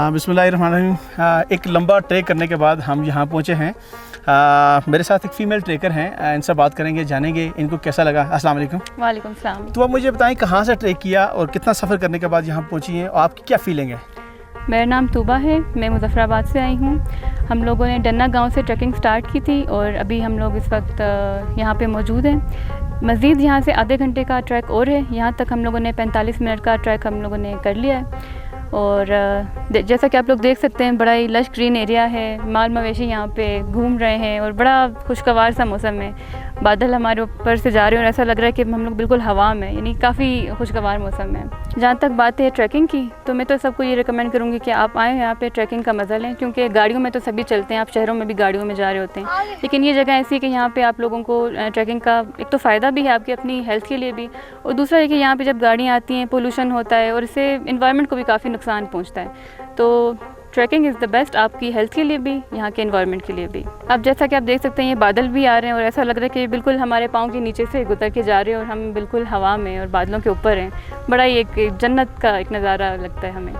बिस्मिल्लाहिर्रहमानिर्रहीम। एक लंबा ट्रैक करने के बाद हम यहाँ पहुँचे हैं। मेरे साथ एक फ़ीमेल ट्रैकर हैं, इनसे बात करेंगे, जानेंगे इनको कैसा लगा। अस्सलाम वालेकुम। वालेकुम सलाम। तो आप मुझे बताएं कहाँ से ट्रैक किया और कितना सफ़र करने के बाद यहाँ पहुँची हैं और आपकी क्या फ़ीलिंग है? मेरा नाम तूबा है, मैं मुज़फ़्फ़राबाद से आई हूँ। हम लोगों ने डन्ना गांव से ट्रैकिंग स्टार्ट की थी और अभी हम लोग इस वक्त यहाँ पे मौजूद हैं। मज़ीद यहाँ से आधे घंटे का ट्रैक और है। यहाँ तक हम लोगों ने 45 मिनट का ट्रैक हम लोगों ने कर लिया है। और जैसा कि आप लोग देख सकते हैं, बड़ा ही लश ग्रीन एरिया है। माल मवेशी यहाँ पे घूम रहे हैं और बड़ा खुशगवार सा मौसम है। बादल हमारे ऊपर से जा रहे हैं और ऐसा लग रहा है कि हम लोग बिल्कुल हवा में, यानी काफ़ी खुशगवार मौसम है। जहाँ तक बात है ट्रैकिंग की, तो मैं तो सबको ये रिकमेंड करूँगी कि आप आएँ यहाँ पे ट्रैकिंग का मज़ा लें, क्योंकि गाड़ियों में तो सभी चलते हैं, आप शहरों में भी गाड़ियों में जा रहे होते हैं, लेकिन ये जगह ऐसी है कि यहाँ पे आप लोगों को ट्रैकिंग का एक तो फ़ायदा भी है आपकी अपनी हेल्थ के लिए भी, और दूसरा है कि यहाँ पे जब गाड़ियाँ आती हैं पोल्यूशन होता है और इससे इन्वायरमेंट को भी काफ़ी नुकसान पहुँचता है। तो ट्रैकिंग इज़ द बेस्ट, आपकी हेल्थ के लिए भी, यहाँ के एनवायरनमेंट के लिए भी। अब जैसा कि आप देख सकते हैं, ये बादल भी आ रहे हैं और ऐसा लग रहा है कि बिल्कुल हमारे पाँव के नीचे से गुजर के जा रहे हैं और हम बिल्कुल हवा में और बादलों के ऊपर हैं। बड़ा ही एक जन्नत का एक नज़ारा लगता है हमें।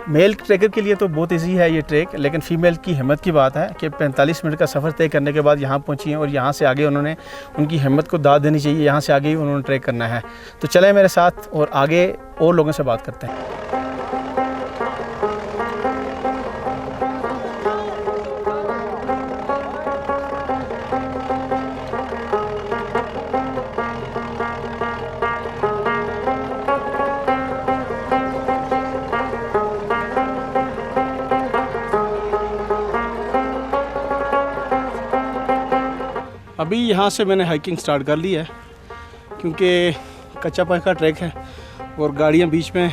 मेल ट्रैकर के लिए तो बहुत इजी है ये ट्रैक, लेकिन फ़ीमेल की हिम्मत की बात है कि 45 मिनट का सफ़र तय करने के बाद यहाँ पहुँची हैं और यहाँ से आगे उन्होंने, उनकी हिम्मत को दाद देनी चाहिए, यहाँ से आगे ही उन्होंने ट्रैक करना है। तो चलें मेरे साथ और आगे और लोगों से बात करते हैं। अभी यहाँ से मैंने हाइकिंग स्टार्ट कर ली है, क्योंकि कच्चा पक्का ट्रैक है और गाड़ियाँ बीच में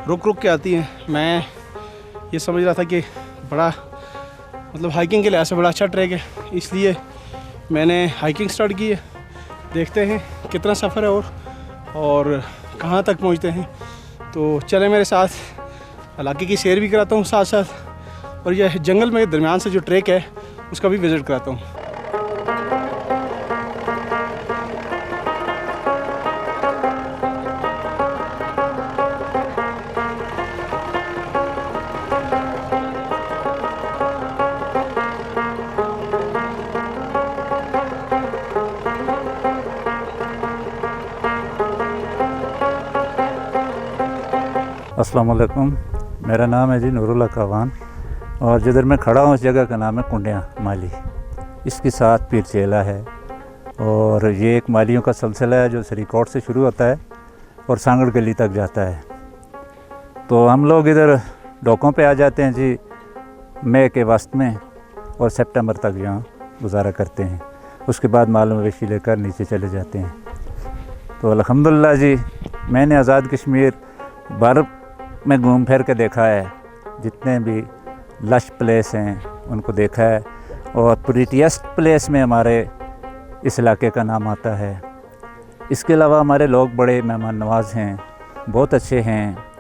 रुक रुक के आती हैं। मैं ये समझ रहा था कि बड़ा मतलब हाइकिंग के लिए ऐसा बड़ा अच्छा ट्रैक है, इसलिए मैंने हाइकिंग स्टार्ट की है। देखते हैं कितना सफ़र है और कहाँ तक पहुँचते हैं। तो चले मेरे साथ, इलाके की सैर भी कराता हूँ साथ साथ, और यह जंगल में दरमियान से जो ट्रैक है उसका भी विज़िट कराता हूँ। अस्सलाम वालेकुम, मेरा नाम है जी नूरुल्लाह कावान, और जिधर मैं खड़ा हूँ इस जगह का नाम है कुंडिया माली। इसके साथ पीर चेला है और ये एक मालियों का सिलसिला है जो सरीकोट से शुरू होता है और सांगड़ गली तक जाता है। तो हम लोग इधर डोकों पे आ जाते हैं जी मई के वस्त में और सितंबर तक यहाँ गुजारा करते हैं। उसके बाद माल मवेशी लेकर नीचे चले जाते हैं। तो अल्हम्दुलिल्लाह जी, मैंने आज़ाद कश्मीर बर्फ़ में घूम फिर के देखा है, जितने भी लश प्लेस हैं उनको देखा है, और प्रीटीएस्ट प्लेस में हमारे इस इलाके का नाम आता है। इसके अलावा हमारे लोग बड़े मेहमान नवाज हैं, बहुत अच्छे हैं।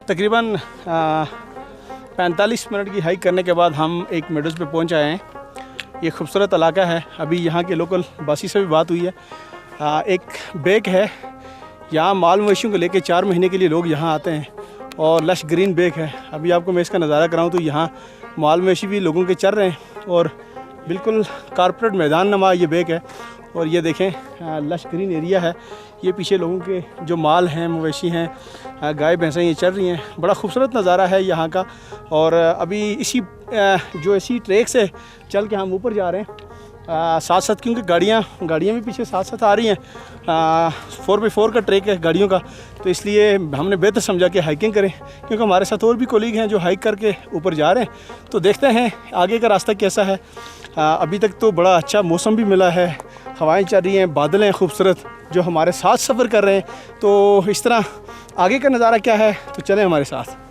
तकरीबन 45 मिनट की हाइक करने के बाद हम एक मेडोज़ पे पहुंच आए हैं। ये खूबसूरत इलाका है। अभी यहाँ के लोकल बासी से भी बात हुई है। एक बेक है, यहाँ माल मवेशियों को लेके 4 महीने के लिए लोग यहाँ आते हैं और लश ग्रीन बेक है। अभी आपको मैं इसका नज़ारा कराऊँ तो यहाँ माल मवेशी भी लोगों के चर रहे हैं और बिल्कुल कारपोरेट मैदान नमा ये बेक है। और ये देखें लश ग्रीन एरिया है। ये पीछे लोगों के जो माल हैं, मवेशी हैं, गाय भैंसें ये चल रही हैं। बड़ा खूबसूरत नज़ारा है यहाँ का। और अभी इसी ट्रैक से चल के हम ऊपर जा रहे हैं साथ साथ, क्योंकि गाड़ियाँ भी पीछे साथ साथ आ रही हैं। 4x4 का ट्रैक है गाड़ियों का, तो इसलिए हमने बेहतर समझा कि हाइकिंग करें, क्योंकि हमारे साथ और भी कोलीग हैं जो हाइक करके ऊपर जा रहे हैं। तो देखते हैं आगे का रास्ता कैसा है। अभी तक तो बड़ा अच्छा मौसम भी मिला है, हवाएं चल रही हैं, बादल हैं खूबसूरत जो हमारे साथ सफ़र कर रहे हैं। तो इस तरह आगे का नज़ारा क्या है, तो चलें हमारे साथ।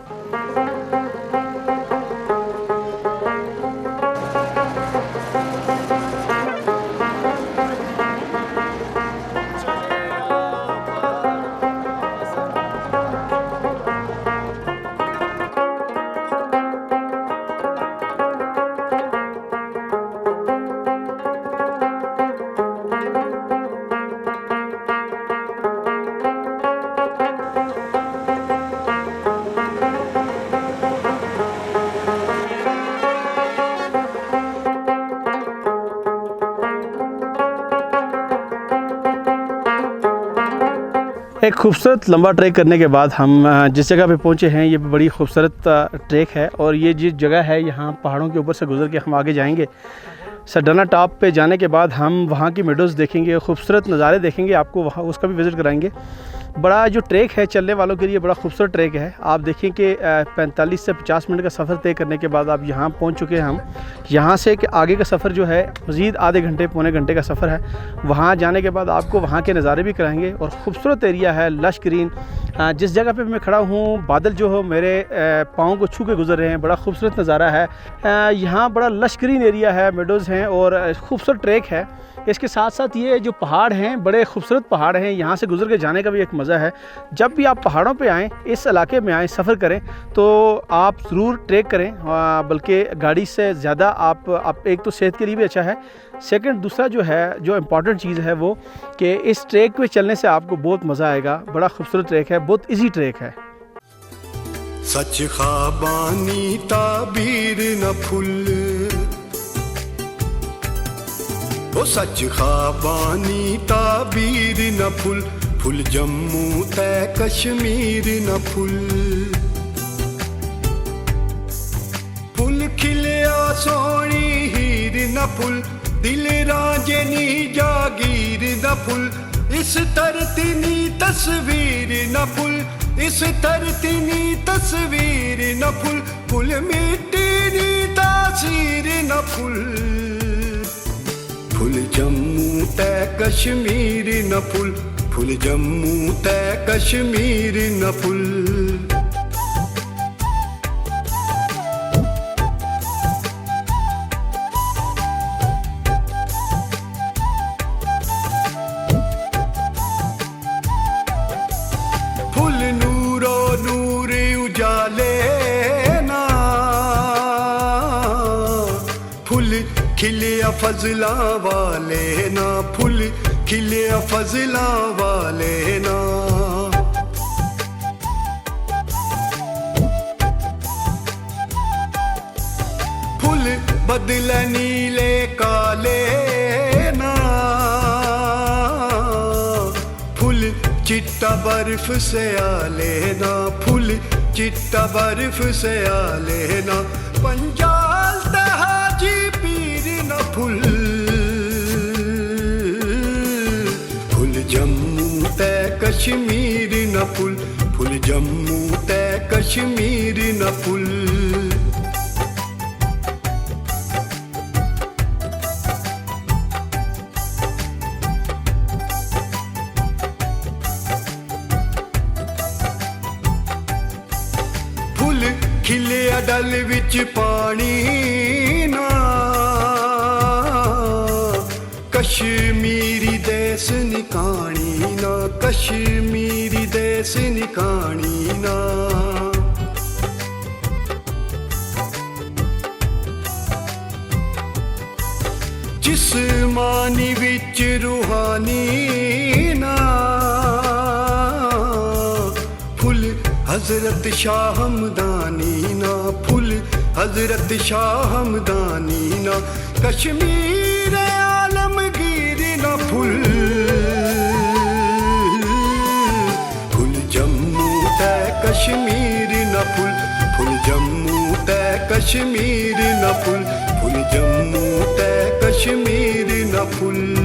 एक खूबसूरत लंबा ट्रैक करने के बाद हम जिस जगह पे पहुंचे हैं, ये बड़ी खूबसूरत ट्रैक है। और ये जिस जगह है, यहाँ पहाड़ों के ऊपर से गुजर के हम आगे जाएंगे। सरडना टॉप पे जाने के बाद हम वहाँ की मेडोज़ देखेंगे, खूबसूरत नज़ारे देखेंगे, आपको वहाँ उसका भी विज़िट कराएंगे। बड़ा जो ट्रैक है चलने वालों के लिए बड़ा खूबसूरत ट्रैक है। आप देखें कि 45 से 50 मिनट का सफ़र तय करने के बाद आप यहाँ पहुँच चुके हैं। हम यहाँ से कि आगे का सफ़र जो है मज़ीद आधे घंटे पौने घंटे का सफ़र है। वहाँ जाने के बाद आपको वहाँ के नज़ारे भी कराएंगे। और ख़ूबसूरत एरिया है, लश ग्रीन। जिस जगह पे मैं खड़ा हूँ, बादल जो हो मेरे पाँव को छू के गुजर रहे हैं। बड़ा खूबसूरत नज़ारा है। यहाँ बड़ा लश ग्रीन एरिया है, मेडोज़ हैं और खूबसूरत ट्रैक है। इसके साथ साथ ये जो पहाड़ हैं, बड़े खूबसूरत पहाड़ हैं, यहाँ से गुजर के जाने का भी एक मज़ा है। जब भी आप पहाड़ों पे आएँ, इस इलाके में आएँ, सफ़र करें, तो आप ज़रूर ट्रैक करें। बल्कि गाड़ी से ज़्यादा आप एक तो सेहत के लिए भी अच्छा है, सेकंड दूसरा जो है, जो इम्पॉर्टेंट चीज़ है वो कि इस ट्रैक पे चलने से आपको बहुत मज़ा आएगा। बड़ा खूबसूरत ट्रैक है, बहुत ईजी ट्रैक है। सच ख्वाबानी ताबीर न फुल, ओ सच ख्वाबानी ताबीर न फुल, फुल जम्मू ते कश्मीर न फुल, फुल खिलिया सोनी हीर न फुल, दिल राजनी जागीर न फुल, इस धरती नी तस्वीर न फुल, इस धरती नी तस्वीर न फुल, फुल मिट्टी नी तासीर न फुल, फुल जम्मू ते कश्मीर न फुल, फुल जम्मू ते कश्मीर न फुल। फुल नूरो नूर उजाले ना, फुल खिलिया फजला वाले ना, फुल खिलिया फजला वाले ना, फुल बदल नीले काले ना, फुल चिट्टा बर्फ से आले ना, फुल चिट्टा बर्फ से आले ना, पंजाल तहाजी पीर न फुल, फुल जम्मू ते कश्मीर न फुल, फुल जम्मू ते कश्मीर न फुल। फुल खिलिया डल विच पानी ना, कश्मीरी देस निकानी ना, कश्मीरी देस निकानी ना, जिस्मानी विच रूहानी ना, फुल हजरत शाह हमदानी ना, फुल हजरत शाह हमदानी ना, कश्मीर आलमगीर न फुल, कश्मीर न फुल फुल जम्मू ते कश्मीर न फुल फुल जम्मू ते कश्मीर न फुल